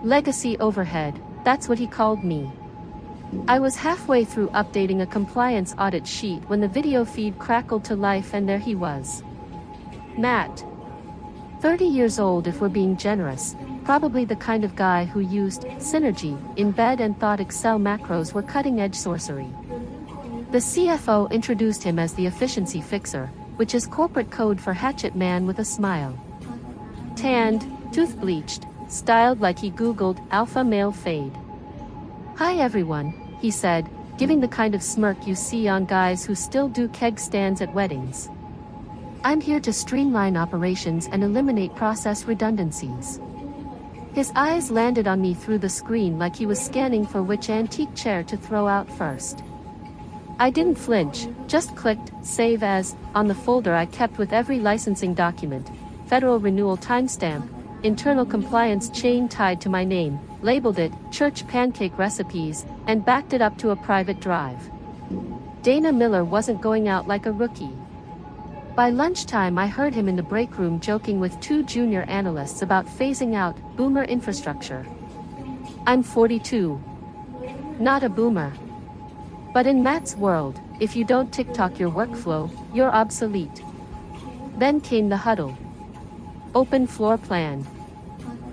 Legacy overhead, that's what he called me. I was halfway through updating a compliance audit sheet when the video feed crackled to life and there he was. Matt. 30 years old if we're being generous, probably the kind of guy who used Synergy in bed and thought Excel macros were cutting-edge sorcery. The CFO introduced him as the efficiency fixer, which is corporate code for hatchet man with a smile. Tanned, tooth-bleached, styled like he Googled alpha male fade. "Hi everyone," he said, giving the kind of smirk you see on guys who still do keg stands at weddings. "I'm here to streamline operations and eliminate process redundancies." His eyes landed on me through the screen like he was scanning for which antique chair to throw out first. I didn't flinch, just clicked Save As on the folder I kept with every licensing document, federal renewal timestamp, internal compliance chain tied to my name, labeled it Church Pancake Recipes, and backed it up to a private drive. Dana Miller wasn't going out like a rookie. By lunchtime I heard him in the break room joking with two junior analysts about phasing out boomer infrastructure. I'm 42. Not a boomer. But in Matt's world, if you don't TikTok your workflow, you're obsolete. Then came the huddle. Open floor plan.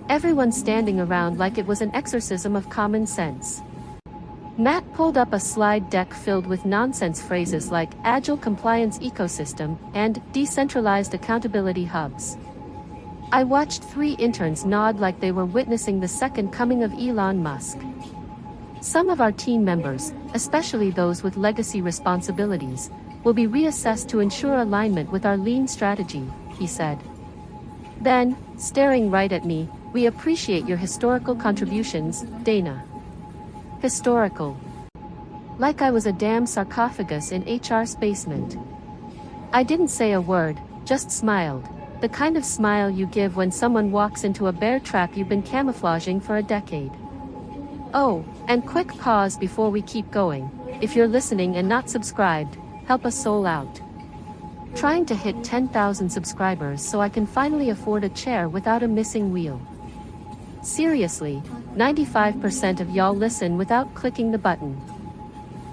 Everyone standing around like it was an exorcism of common sense. Matt pulled up a slide deck filled with nonsense phrases like Agile Compliance Ecosystem and Decentralized Accountability Hubs. I watched 3 interns nod like they were witnessing the second coming of Elon Musk. Some of our team members, especially those with legacy responsibilities, will be reassessed to ensure alignment with our lean strategy, he said. Then, staring right at me, "We appreciate your historical contributions, Dana." Historical. Like I was a damn sarcophagus in HR's basement. I didn't say a word, just smiled, the kind of smile you give when someone walks into a bear trap you've been camouflaging for a decade. Oh, and quick pause before we keep going. If you're listening and not subscribed, help a soul out. Trying to hit 10,000 subscribers so I can finally afford a chair without a missing wheel. Seriously, 95% of y'all listen without clicking the button.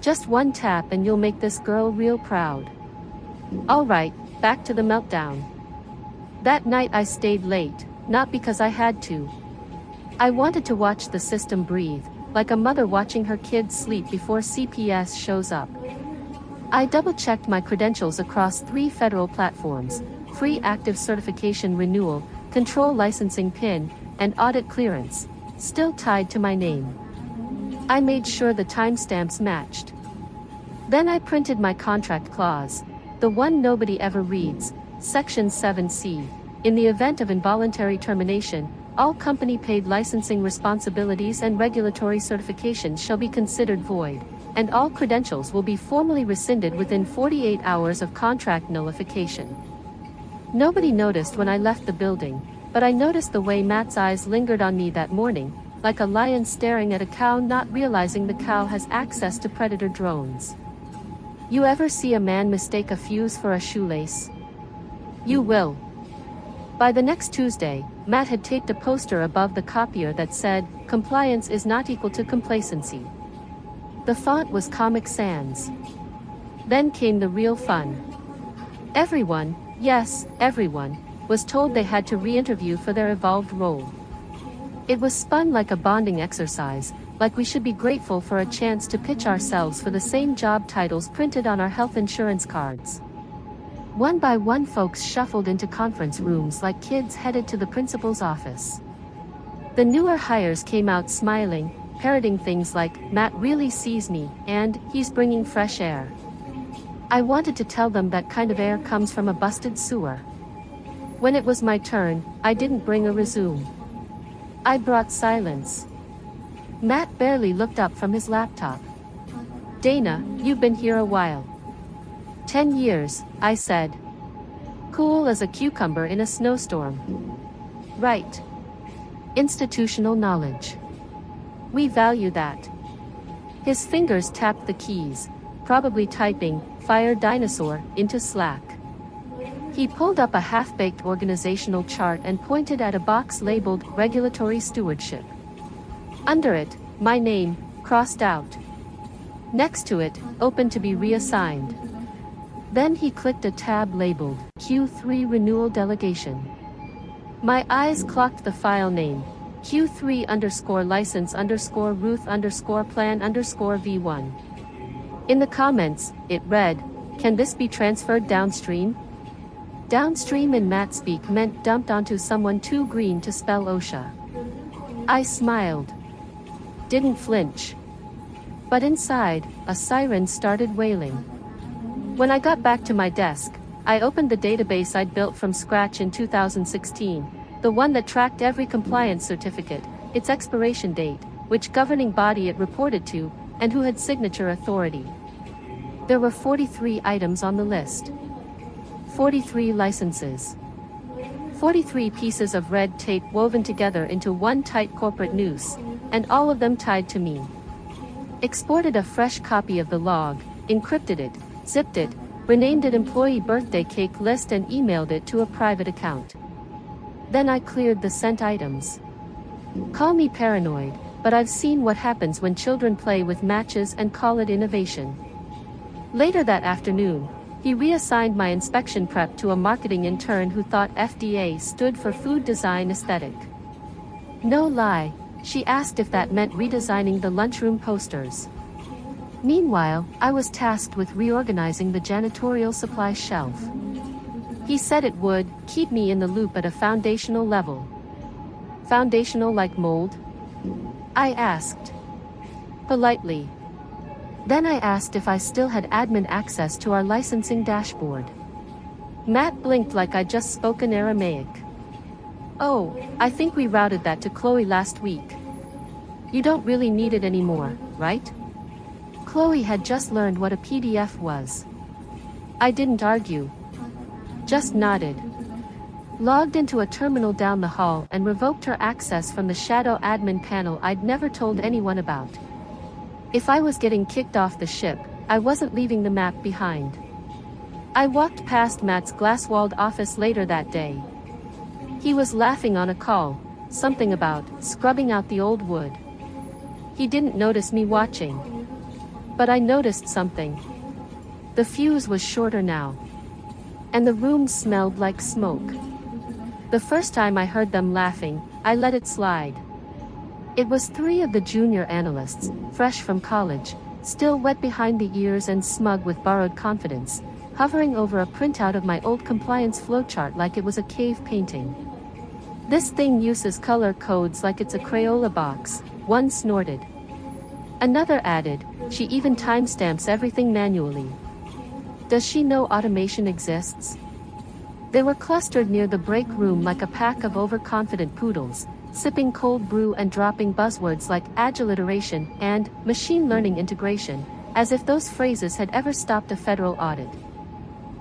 Just one tap and you'll make this girl real proud. Alright, back to the meltdown. That night I stayed late, not because I had to. I wanted to watch the system breathe, like a mother watching her kids sleep before CPS shows up. I double-checked my credentials across 3 federal platforms: free active certification renewal, control licensing PIN, and audit clearance, still tied to my name. I made sure the timestamps matched. Then I printed my contract clause, the one nobody ever reads, Section 7C. In the event of involuntary termination, all company-paid licensing responsibilities and regulatory certifications shall be considered void, and all credentials will be formally rescinded within 48 hours of contract nullification. Nobody noticed when I left the building, but I noticed the way Matt's eyes lingered on me that morning, like a lion staring at a cow not realizing the cow has access to predator drones. You ever see a man mistake a fuse for a shoelace? You will. By the next Tuesday, Matt had taped a poster above the copier that said, "Compliance is not equal to complacency." The font was Comic Sans. Then came the real fun. Everyone, yes, everyone, was told they had to re-interview for their evolved role. It was spun like a bonding exercise, like we should be grateful for a chance to pitch ourselves for the same job titles printed on our health insurance cards. One by one folks shuffled into conference rooms like kids headed to the principal's office. The newer hires came out smiling, parroting things like, "Matt really sees me," and "He's bringing fresh air." I wanted to tell them that kind of air comes from a busted sewer. When it was my turn, I didn't bring a resume. I brought silence. Matt barely looked up from his laptop. "Dana, you've been here a while." 10 years, I said. Cool as a cucumber in a snowstorm. Right. Institutional knowledge. We value that. His fingers tapped the keys, probably typing, "Fire Dinosaur," into Slack. He pulled up a half-baked organizational chart and pointed at a box labeled Regulatory Stewardship. Under it, my name, crossed out. Next to it, open to be reassigned. Then he clicked a tab labeled Q3 Renewal Delegation. My eyes clocked the file name, Q3_license_Ruth_plan_V1. In the comments, it read, "Can this be transferred downstream?" Downstream in Matt speak meant dumped onto someone too green to spell OSHA. I smiled. Didn't flinch. But inside, a siren started wailing. When I got back to my desk, I opened the database I'd built from scratch in 2016, the one that tracked every compliance certificate, its expiration date, which governing body it reported to, and who had signature authority. There were 43 items on the list. 43 licenses. 43 pieces of red tape woven together into one tight corporate noose, and all of them tied to me. Exported a fresh copy of the log, encrypted it, zipped it, renamed it employee birthday cake list and emailed it to a private account. Then I cleared the sent items. Call me paranoid, but I've seen what happens when children play with matches and call it innovation. Later that afternoon, he reassigned my inspection prep to a marketing intern who thought FDA stood for Food Design Aesthetic. No lie, she asked if that meant redesigning the lunchroom posters. Meanwhile, I was tasked with reorganizing the janitorial supply shelf. He said it would keep me in the loop at a foundational level. Foundational like mold? I asked. Politely. Then I asked if I still had admin access to our licensing dashboard. Matt blinked like I'd just spoken Aramaic. Oh, I think we routed that to Chloe last week. You don't really need it anymore, right? Chloe had just learned what a PDF was. I didn't argue. Just nodded. Logged into a terminal down the hall and revoked her access from the shadow admin panel I'd never told anyone about. If I was getting kicked off the ship, I wasn't leaving the map behind. I walked past Matt's glass-walled office later that day. He was laughing on a call, something about scrubbing out the old wood. He didn't notice me watching. But I noticed something. The fuse was shorter now. And the room smelled like smoke. The first time I heard them laughing, I let it slide. It was 3 of the junior analysts, fresh from college, still wet behind the ears and smug with borrowed confidence, hovering over a printout of my old compliance flowchart like it was a cave painting. "This thing uses color codes like it's a Crayola box," one snorted. Another added, "She even timestamps everything manually. Does she know automation exists?" They were clustered near the break room like a pack of overconfident poodles, sipping cold brew and dropping buzzwords like agile iteration and machine learning integration, as if those phrases had ever stopped a federal audit.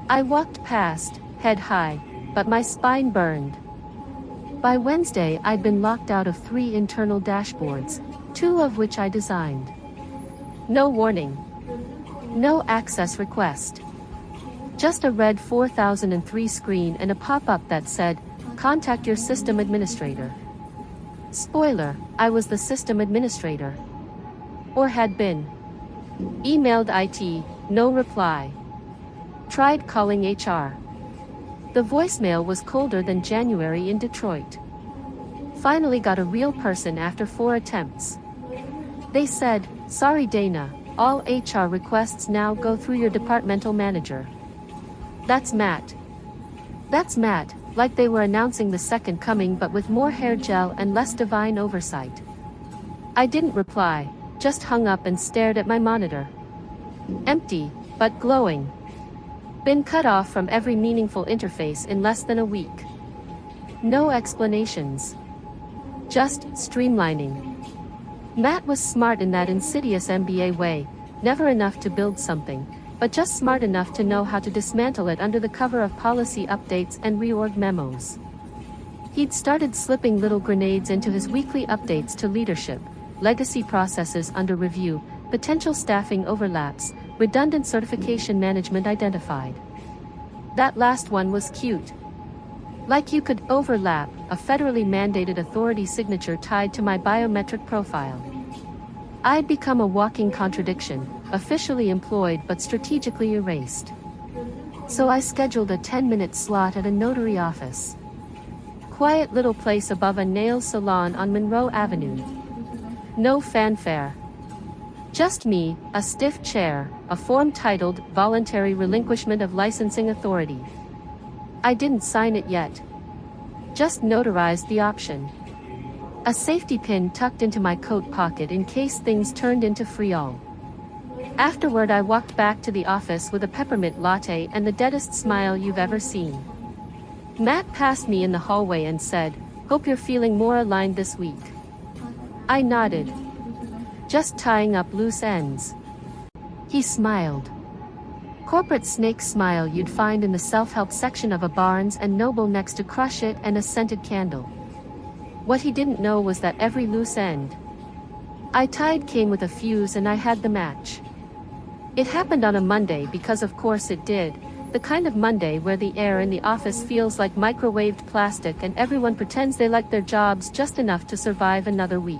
I walked past, head high, but my spine burned. By Wednesday I'd been locked out of 3 internal dashboards, 2 of which I designed. No warning. No access request. Just a red 4003 screen and a pop-up that said, "Contact your system administrator." Spoiler, I was the system administrator. Or had been. Emailed IT, no reply. Tried calling HR. The voicemail was colder than January in Detroit. Finally got a real person after 4 attempts. They said, "Sorry Dana, all HR requests now go through your departmental manager." That's Matt. That's Matt, like they were announcing the second coming but with more hair gel and less divine oversight. I didn't reply, just hung up and stared at my monitor. Empty, but glowing. Been cut off from every meaningful interface in less than a week. No explanations. Just streamlining. Matt was smart in that insidious MBA way, never enough to build something, but just smart enough to know how to dismantle it under the cover of policy updates and reorg memos. He'd started slipping little grenades into his weekly updates to leadership, legacy processes under review, potential staffing overlaps, redundant certification management identified. That last one was cute. Like you could overlap a federally mandated authority signature tied to my biometric profile. I'd become a walking contradiction, officially employed but strategically erased. So I scheduled a 10-minute slot at a notary office. Quiet little place above a nail salon on Monroe Avenue. No fanfare. Just me, a stiff chair, a form titled Voluntary Relinquishment of Licensing Authority. I didn't sign it yet. Just notarized the option. A safety pin tucked into my coat pocket in case things turned into friol. Afterward, I walked back to the office with a peppermint latte and the deadest smile you've ever seen. Matt passed me in the hallway and said, "Hope you're feeling more aligned this week." I nodded. Just tying up loose ends. He smiled. Corporate snake smile you'd find in the self-help section of a Barnes & Noble next to Crush It and a scented candle. What he didn't know was that every loose end I tied came with a fuse, and I had the match. It happened on a Monday because of course it did, the kind of Monday where the air in the office feels like microwaved plastic and everyone pretends they like their jobs just enough to survive another week.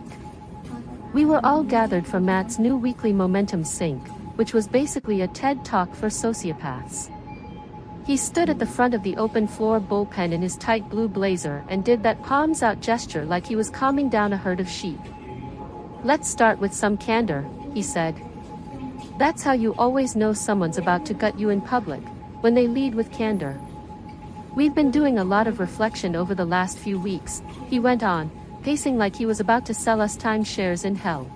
We were all gathered for Matt's new weekly Momentum Sync, which was basically a TED Talk for sociopaths. He stood at the front of the open floor bullpen in his tight blue blazer and did that palms out gesture like he was calming down a herd of sheep. "Let's start with some candor," he said. "That's how you always know someone's about to gut you in public, when they lead with candor." "We've been doing a lot of reflection over the last few weeks," he went on, pacing like he was about to sell us timeshares in hell.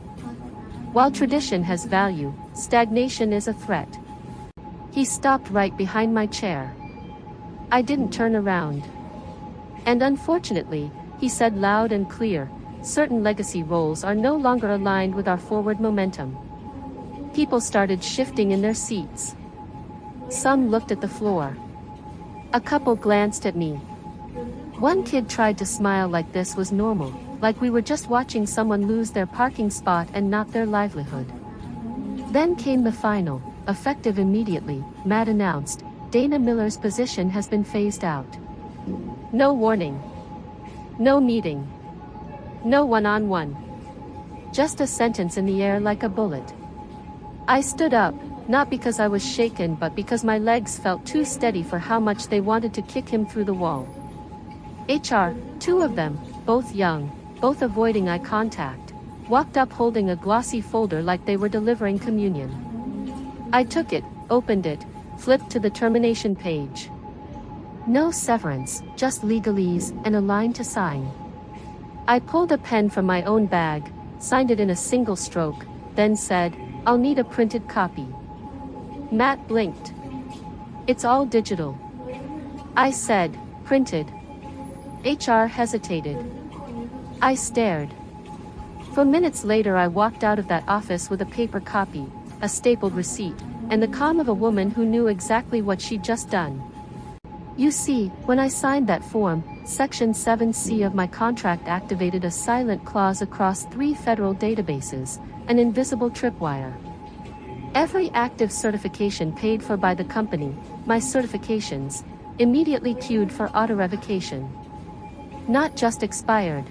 "While tradition has value, stagnation is a threat." He stopped right behind my chair. I didn't turn around. "And unfortunately," he said loud and clear, "certain legacy roles are no longer aligned with our forward momentum." People started shifting in their seats. Some looked at the floor. A couple glanced at me. One kid tried to smile like this was normal, like we were just watching someone lose their parking spot and not their livelihood. Then came the final, effective immediately, Matt announced, "Dana Miller's position has been phased out." No warning. No meeting. No one-on-one. Just a sentence in the air like a bullet. I stood up, not because I was shaken but because my legs felt too steady for how much they wanted to kick him through the wall. HR, two of them, both young, both avoiding eye contact, walked up holding a glossy folder like they were delivering communion. I took it, opened it, flipped to the termination page. No severance, just legalese and a line to sign. I pulled a pen from my own bag, signed it in a single stroke, then said, "I'll need a printed copy." Matt blinked. "It's all digital." I said, "Printed." HR hesitated. I stared. For minutes later I walked out of that office with a paper copy, a stapled receipt, and the calm of a woman who knew exactly what she'd just done. You see, when I signed that form, Section 7C of my contract activated a silent clause across 3 federal databases, an invisible tripwire. Every active certification paid for by the company, my certifications, immediately queued for auto-revocation. Not just expired.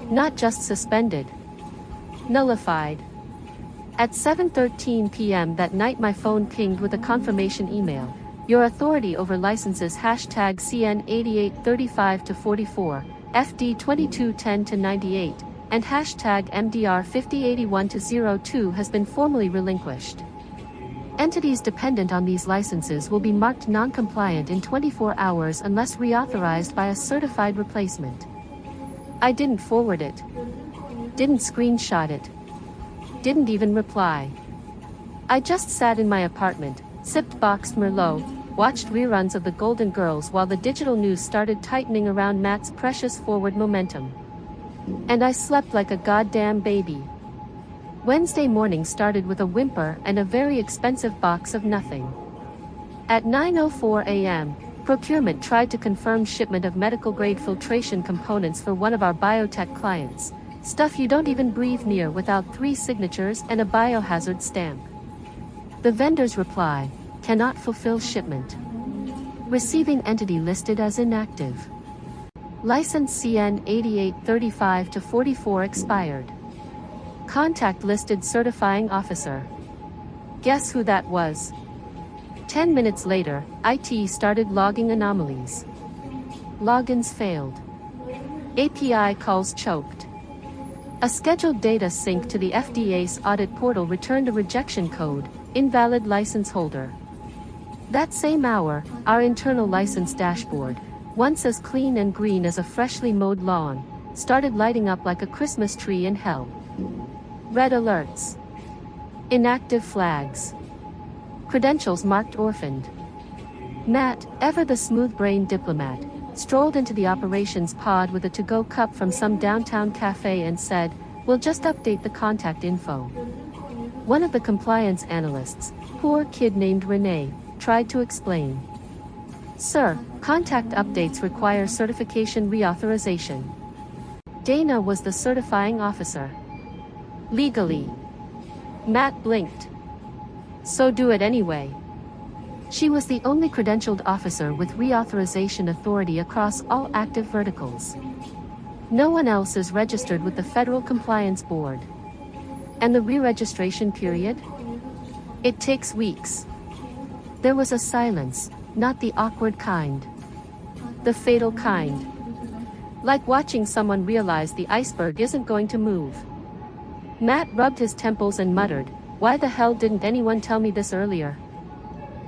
Not just suspended. Nullified. At 7:13 p.m. that night my phone pinged with a confirmation email. "Your authority over licenses #CN 8835-44, FD 2210-98, and #MDR 5081-02 has been formally relinquished. Entities dependent on these licenses will be marked non-compliant in 24 hours unless reauthorized by a certified replacement." I didn't forward it. Didn't screenshot it. Didn't even reply. I just sat in my apartment, sipped boxed Merlot, watched reruns of The Golden Girls while the digital news started tightening around Matt's precious forward momentum. And I slept like a goddamn baby. Wednesday morning started with a whimper and a very expensive box of nothing. At 9:04 a.m., procurement tried to confirm shipment of medical-grade filtration components for one of our biotech clients, stuff you don't even breathe near without 3 signatures and a biohazard stamp. The vendor's reply, "Cannot fulfill shipment." Receiving entity listed as inactive. License CN 8835-44 expired. Contact listed certifying officer. Guess who that was? 10 minutes later, IT started logging anomalies. Logins failed. API calls choked. A scheduled data sync to the FDA's audit portal returned a rejection code, invalid license holder. That same hour, our internal license dashboard, once as clean and green as a freshly mowed lawn, started lighting up like a Christmas tree in hell. Red alerts. Inactive flags. Credentials marked orphaned. Matt, ever the smooth-brained diplomat, strolled into the operations pod with a to-go cup from some downtown cafe and said, "We'll just update the contact info." One of the compliance analysts, poor kid named Renee, tried to explain. "Sir, contact updates require certification reauthorization." Dana was the certifying officer. Legally. Matt blinked. "So do it anyway." She was the only credentialed officer with reauthorization authority across all active verticals. No one else is registered with the Federal Compliance Board. And the re-registration period? It takes weeks. There was a silence, not the awkward kind. The fatal kind. Like watching someone realize the iceberg isn't going to move. Matt rubbed his temples and muttered, "Why the hell didn't anyone tell me this earlier?"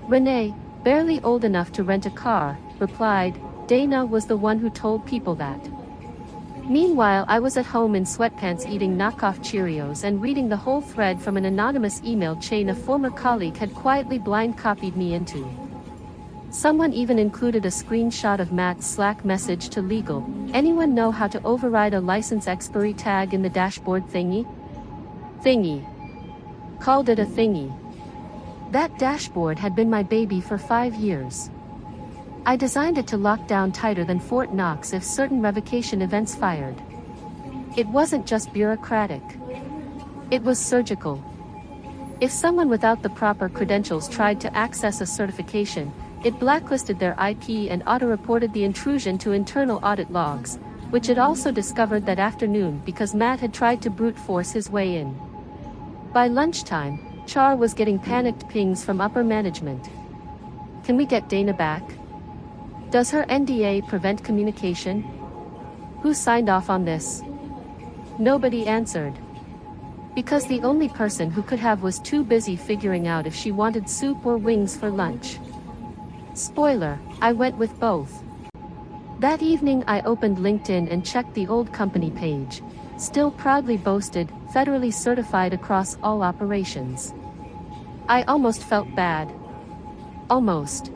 Renee, barely old enough to rent a car, replied, "Dana was the one who told people that." Meanwhile, I was at home in sweatpants eating knockoff Cheerios and reading the whole thread from an anonymous email chain a former colleague had quietly blind copied me into. Someone even included a screenshot of Matt's Slack message to legal. "Anyone know how to override a license expiry tag in the dashboard thingy?" Thingy. Called it a thingy. That dashboard had been my baby for 5 years. I designed it to lock down tighter than Fort Knox if certain revocation events fired. It wasn't just bureaucratic. It was surgical. If someone without the proper credentials tried to access a certification, it blacklisted their IP and auto-reported the intrusion to internal audit logs, which it also discovered that afternoon because Matt had tried to brute force his way in. By lunchtime, Char was getting panicked pings from upper management. "Can we get Dana back? Does her NDA prevent communication? Who signed off on this?" Nobody answered. Because the only person who could have was too busy figuring out if she wanted soup or wings for lunch. Spoiler, I went with both. That evening I opened LinkedIn and checked the old company page. Still proudly boasted, federally certified across all operations. I almost felt bad. Almost.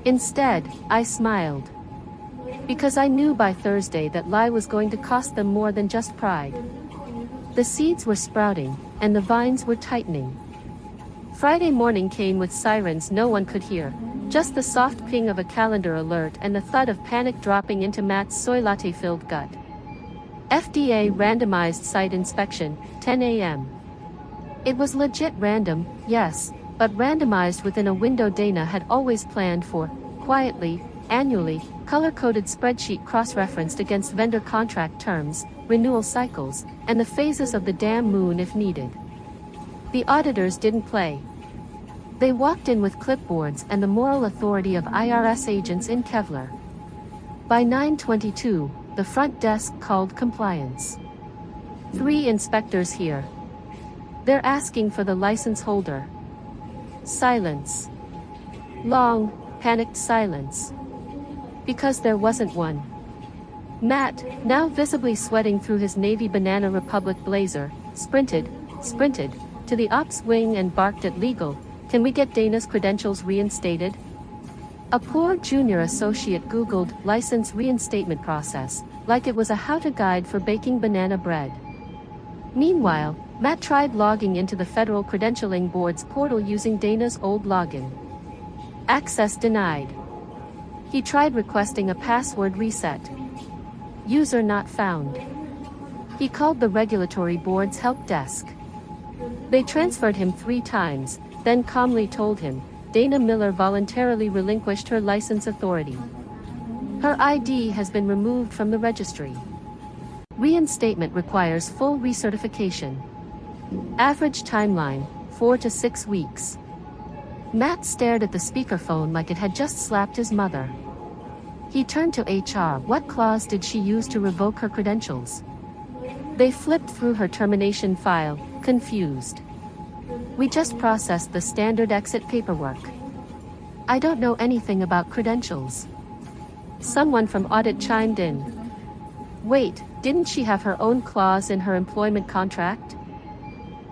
Instead, I smiled. Because I knew by Thursday that lie was going to cost them more than just pride. The seeds were sprouting, and the vines were tightening. Friday morning came with sirens no one could hear, just the soft ping of a calendar alert and the thud of panic dropping into Matt's soy latte-filled gut. FDA randomized site inspection, 10 a.m. It was legit random, yes, but randomized within a window Dana had always planned for, quietly, annually, color-coded spreadsheet cross-referenced against vendor contract terms, renewal cycles, and the phases of the damn moon if needed. The auditors didn't play. They walked in with clipboards and the moral authority of IRS agents in Kevlar. By 9:22, the front desk called compliance. 3 inspectors here. They're asking for the license holder. Silence. Long, panicked silence. Because there wasn't one. Matt, now visibly sweating through his Navy Banana Republic blazer, sprinted to the ops wing and barked at legal, "Can we get Dana's credentials reinstated?" A poor junior associate Googled license reinstatement process, like it was a how-to guide for baking banana bread. Meanwhile, Matt tried logging into the Federal Credentialing Board's portal using Dana's old login. Access denied. He tried requesting a password reset. User not found. He called the regulatory board's help desk. They transferred him 3 times, then calmly told him, Dana Miller voluntarily relinquished her license authority. Her ID has been removed from the registry. Reinstatement requires full recertification. Average timeline, 4 to 6 weeks. Matt stared at the speakerphone like it had just slapped his mother. He turned to HR. What clause did she use to revoke her credentials? They flipped through her termination file, confused. We just processed the standard exit paperwork. I don't know anything about credentials. Someone from audit chimed in. Wait, didn't she have her own clause in her employment contract?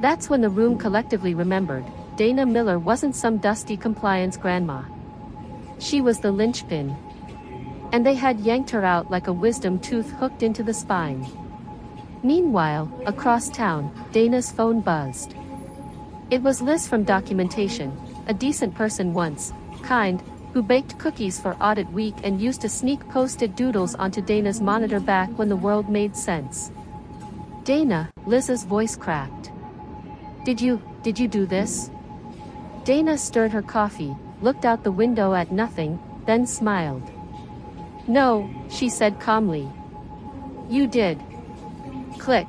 That's when the room collectively remembered, Dana Miller wasn't some dusty compliance grandma. She was the linchpin. And they had yanked her out like a wisdom tooth hooked into the spine. Meanwhile, across town, Dana's phone buzzed. It was Liz from documentation, a decent person once, kind, who baked cookies for audit week and used to sneak post-it doodles onto Dana's monitor back when the world made sense. Dana, Liz's voice cracked. Did you do this? Dana stirred her coffee, looked out the window at nothing, then smiled. No, she said calmly. You did. Click.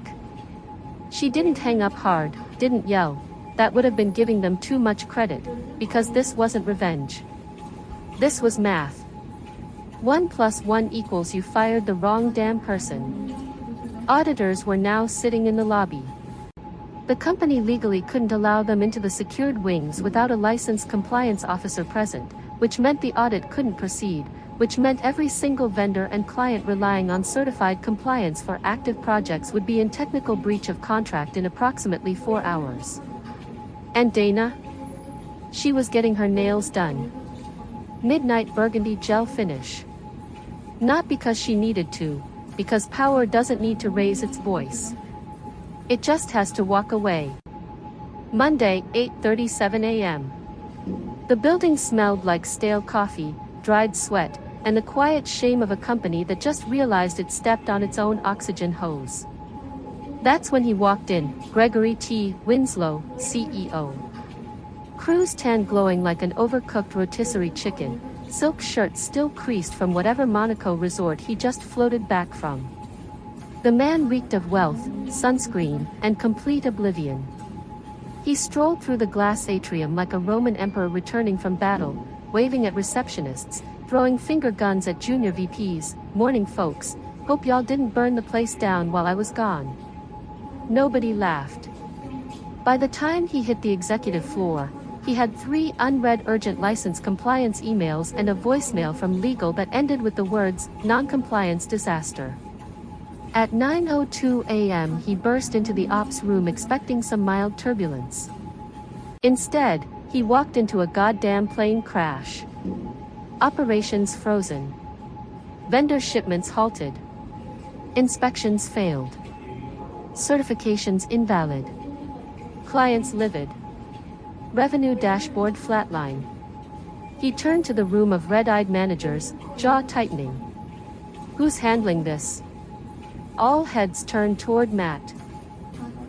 She didn't hang up hard, didn't yell. That would have been giving them too much credit, because this wasn't revenge. This was math. 1 + 1 = you fired the wrong damn person. Auditors were now sitting in the lobby. The company legally couldn't allow them into the secured wings without a licensed compliance officer present, which meant the audit couldn't proceed, which meant every single vendor and client relying on certified compliance for active projects would be in technical breach of contract in approximately 4 hours. And Dana? She was getting her nails done. Midnight burgundy gel finish. Not because she needed to, because power doesn't need to raise its voice. It just has to walk away. Monday, 8:37 a.m. The building smelled like stale coffee, dried sweat, and the quiet shame of a company that just realized it stepped on its own oxygen hose. That's when he walked in, Gregory T. Winslow, CEO. Crew's tan glowing like an overcooked rotisserie chicken, silk shirt still creased from whatever Monaco resort he just floated back from. The man reeked of wealth, sunscreen, and complete oblivion. He strolled through the glass atrium like a Roman emperor returning from battle, waving at receptionists, throwing finger guns at junior VPs. Morning folks, hope y'all didn't burn the place down while I was gone. Nobody laughed. By the time he hit the executive floor, he had 3 unread urgent license compliance emails and a voicemail from legal that ended with the words, non-compliance disaster. At 9:02 a.m. he burst into the ops room expecting some mild turbulence. Instead, he walked into a goddamn plane crash. Operations frozen. Vendor shipments halted. Inspections failed. Certifications invalid. Clients livid. Revenue dashboard flatline. He turned to the room of red-eyed managers, jaw tightening. Who's handling this? All heads turned toward Matt.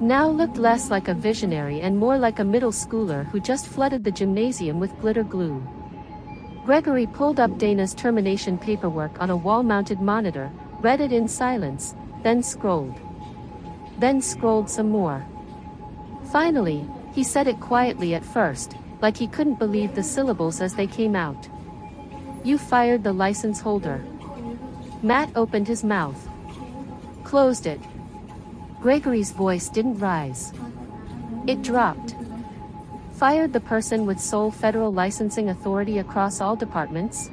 Now looked less like a visionary and more like a middle schooler who just flooded the gymnasium with glitter glue. Gregory pulled up Dana's termination paperwork on a wall-mounted monitor, read it in silence, then scrolled. Then scrolled some more. Finally, he said it quietly at first, like he couldn't believe the syllables as they came out. You fired the license holder. Matt opened his mouth. Closed it. Gregory's voice didn't rise. It dropped. Fired the person with sole federal licensing authority across all departments?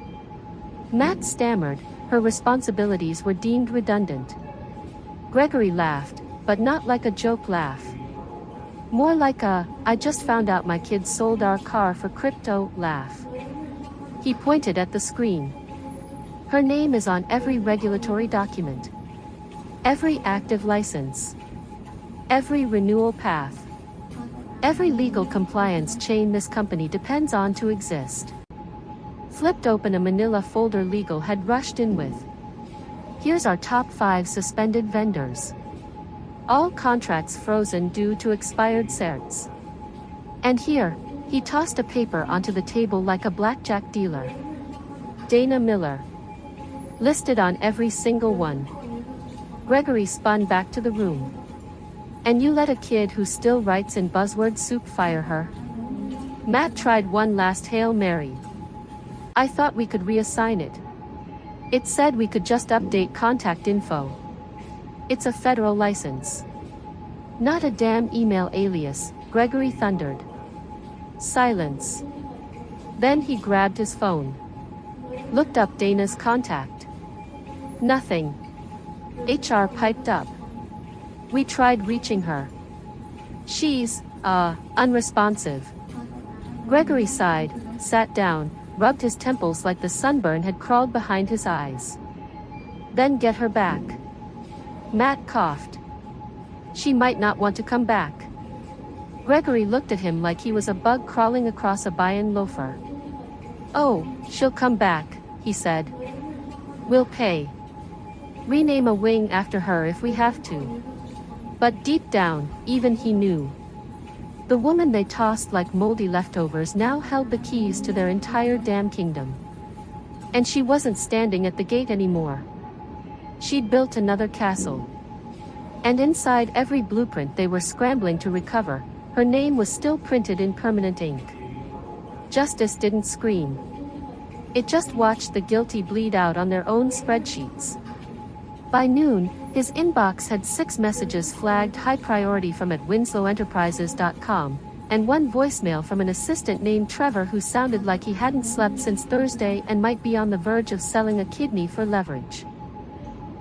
Matt stammered, her responsibilities were deemed redundant. Gregory laughed, but not like a joke laugh. More like a, I just found out my kids sold our car for crypto laugh. He pointed at the screen. Her name is on every regulatory document. Every active license. Every renewal path. Every legal compliance chain this company depends on to exist. Flipped open a manila folder legal had rushed in with. Here's our top 5 suspended vendors. All contracts frozen due to expired certs. And here, He tossed a paper onto the table like a blackjack dealer. Dana Miller. Listed on every single one. Gregory spun back to the room. And you let a kid who still writes in buzzword soup fire her? Matt tried one last Hail Mary. I thought we could reassign it. It said we could just update contact info. It's a federal license. Not a damn email alias, Gregory thundered. Silence. Then he grabbed his phone. Looked up Dana's contact. Nothing. HR piped up. We tried reaching her. She's, unresponsive. Gregory sighed, sat down, rubbed his temples like the sunburn had crawled behind his eyes. Then get her back. Matt coughed. She might not want to come back. Gregory looked at him like he was a bug crawling across a Bayan loafer. Oh, she'll come back, he said. We'll pay. Rename a wing after her if we have to. But deep down, even he knew. The woman they tossed like moldy leftovers now held the keys to their entire damn kingdom. And she wasn't standing at the gate anymore. She'd built another castle. And inside every blueprint they were scrambling to recover, her name was still printed in permanent ink. Justice didn't scream. It just watched the guilty bleed out on their own spreadsheets. By noon, his inbox had 6 messages flagged high priority from @winslowenterprises.com, and one voicemail from an assistant named Trevor who sounded like he hadn't slept since Thursday and might be on the verge of selling a kidney for leverage.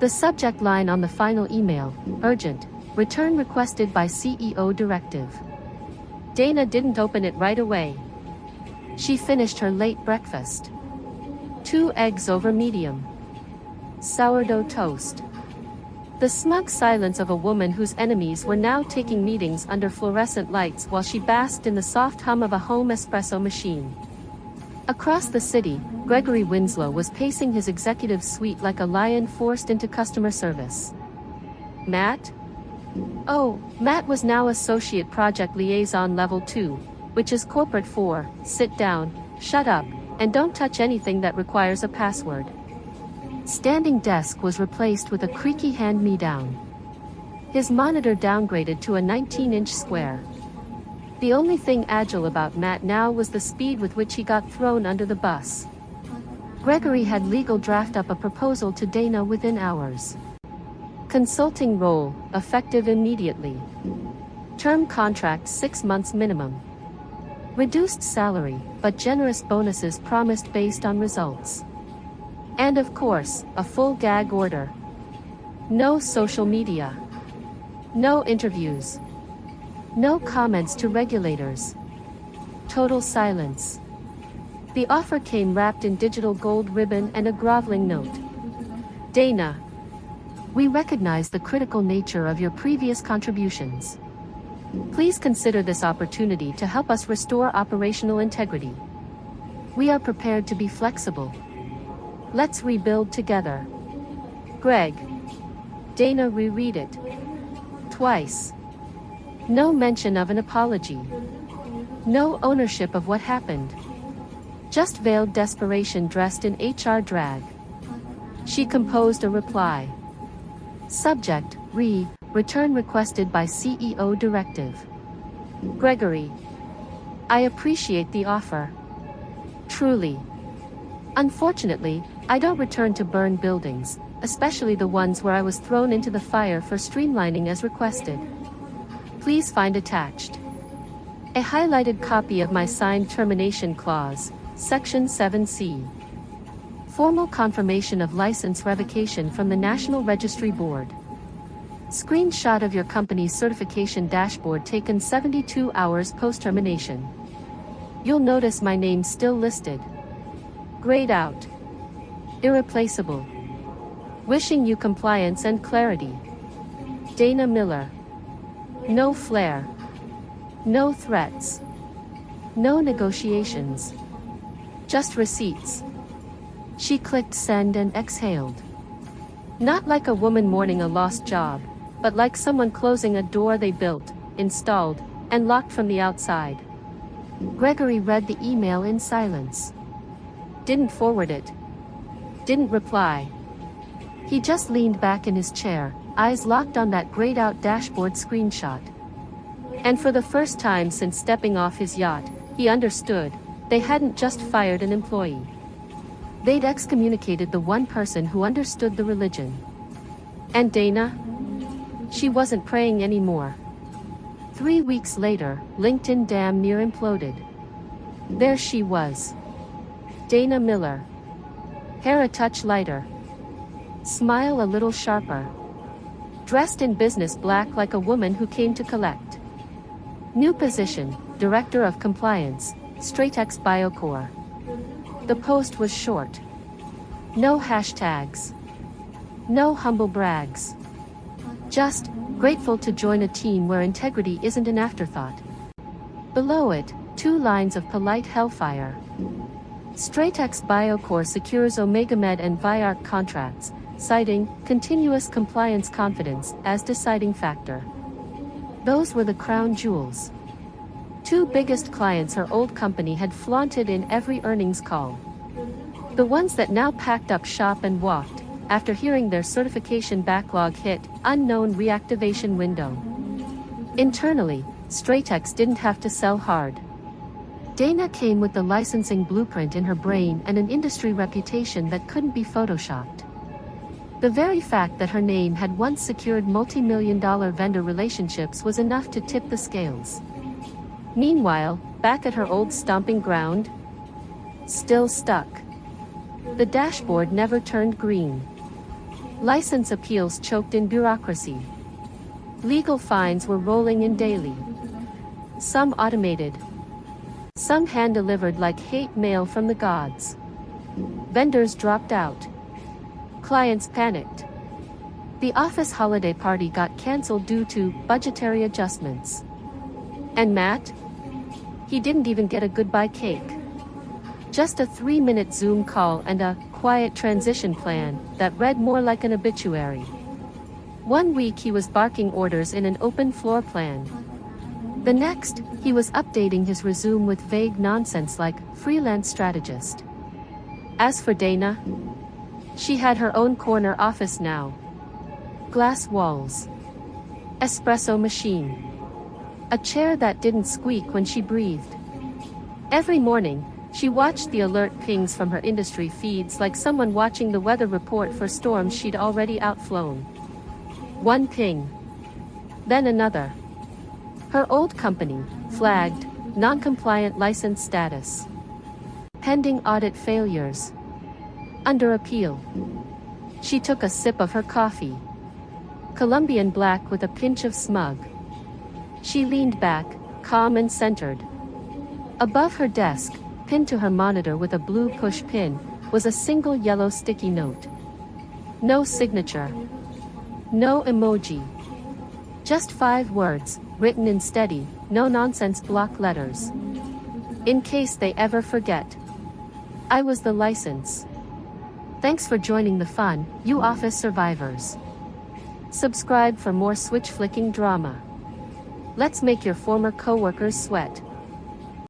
The subject line on the final email, urgent, return requested by CEO directive. Dana didn't open it right away. She finished her late breakfast. 2 eggs over medium. Sourdough toast. The smug silence of a woman whose enemies were now taking meetings under fluorescent lights while she basked in the soft hum of a home espresso machine. Across the city, Gregory Winslow was pacing his executive suite like a lion forced into customer service. Matt? Oh, Matt was now Associate Project Liaison Level 2, which is corporate for, sit down, shut up, and don't touch anything that requires a password. Standing desk was replaced with a creaky hand-me-down. His monitor downgraded to a 19-inch square. The only thing agile about Matt now was the speed with which he got thrown under the bus. Gregory had legal draft up a proposal to Dana within hours. Consulting role, effective immediately. Term contract 6 months minimum. Reduced salary, but generous bonuses promised based on results. And of course, a full gag order. No social media. No interviews. No comments to regulators. Total silence. The offer came wrapped in digital gold ribbon and a groveling note. Dana. We recognize the critical nature of your previous contributions. Please consider this opportunity to help us restore operational integrity. We are prepared to be flexible. Let's rebuild together. Greg. Dana reread it. Twice. No mention of an apology. No ownership of what happened. Just veiled desperation dressed in HR drag. She composed a reply. Subject, return requested by CEO directive. Gregory. I appreciate the offer. Truly. Unfortunately, I don't return to burn buildings, especially the ones where I was thrown into the fire for streamlining as requested. Please find attached a highlighted copy of my signed termination clause, Section 7C. Formal confirmation of license revocation from the National Registry Board. Screenshot of your company's certification dashboard taken 72 hours post-termination. You'll notice my name's still listed. Grayed out. Irreplaceable. Wishing you compliance and clarity. Dana Miller. No flair. No threats. No negotiations. Just receipts. She clicked send and exhaled. Not like a woman mourning a lost job, but like someone closing a door they built, installed, and locked from the outside. Gregory read the email in silence. Didn't forward it. Didn't reply. He just leaned back in his chair, eyes locked on that grayed-out dashboard screenshot. And for the first time since stepping off his yacht, he understood. They hadn't just fired an employee. They'd excommunicated the one person who understood the religion. And Dana? She wasn't praying anymore. 3 weeks later, LinkedIn damn near imploded. There she was. Dana Miller. Hair a touch lighter. Smile a little sharper. Dressed in business black like a woman who came to collect. New position, Director of Compliance, Stratex Biocore. The post was short. No hashtags. No humble brags. Just, grateful to join a team where integrity isn't an afterthought. Below it, 2 lines of polite hellfire. Stratex Biocore secures OmegaMed and Viarc contracts, citing continuous compliance confidence as deciding factor. Those were the crown jewels. 2 biggest clients her old company had flaunted in every earnings call. The ones that now packed up shop and walked, after hearing their certification backlog hit unknown reactivation window. Internally, Stratex didn't have to sell hard. Dana came with the licensing blueprint in her brain and an industry reputation that couldn't be photoshopped. The very fact that her name had once secured multi-million-dollar vendor relationships was enough to tip the scales. Meanwhile, back at her old stomping ground, still stuck. The dashboard never turned green. License appeals choked in bureaucracy. Legal fines were rolling in daily. Some automated. Some hand-delivered like hate mail from the gods. Vendors dropped out. Clients panicked. The office holiday party got cancelled due to budgetary adjustments. And Matt? He didn't even get a goodbye cake. Just a 3-minute Zoom call and a quiet transition plan that read more like an obituary. 1 week he was barking orders in an open floor plan. The next, he was updating his resume with vague nonsense like freelance strategist. As for Dana, she had her own corner office now. Glass walls. Espresso machine. A chair that didn't squeak when she breathed. Every morning, she watched the alert pings from her industry feeds like someone watching the weather report for storms she'd already outflown. One ping. Then another. Her old company, flagged, non-compliant license status. Pending audit failures. Under appeal. She took a sip of her coffee. Colombian black with a pinch of smug. She leaned back, calm and centered. Above her desk, pinned to her monitor with a blue push pin, was a single yellow sticky note. No signature. No emoji. Just 5 words, written in steady, no-nonsense block letters. In case they ever forget. I was the license. Thanks for joining the fun, you office survivors. Subscribe for more switch-flicking drama. Let's make your former coworkers sweat.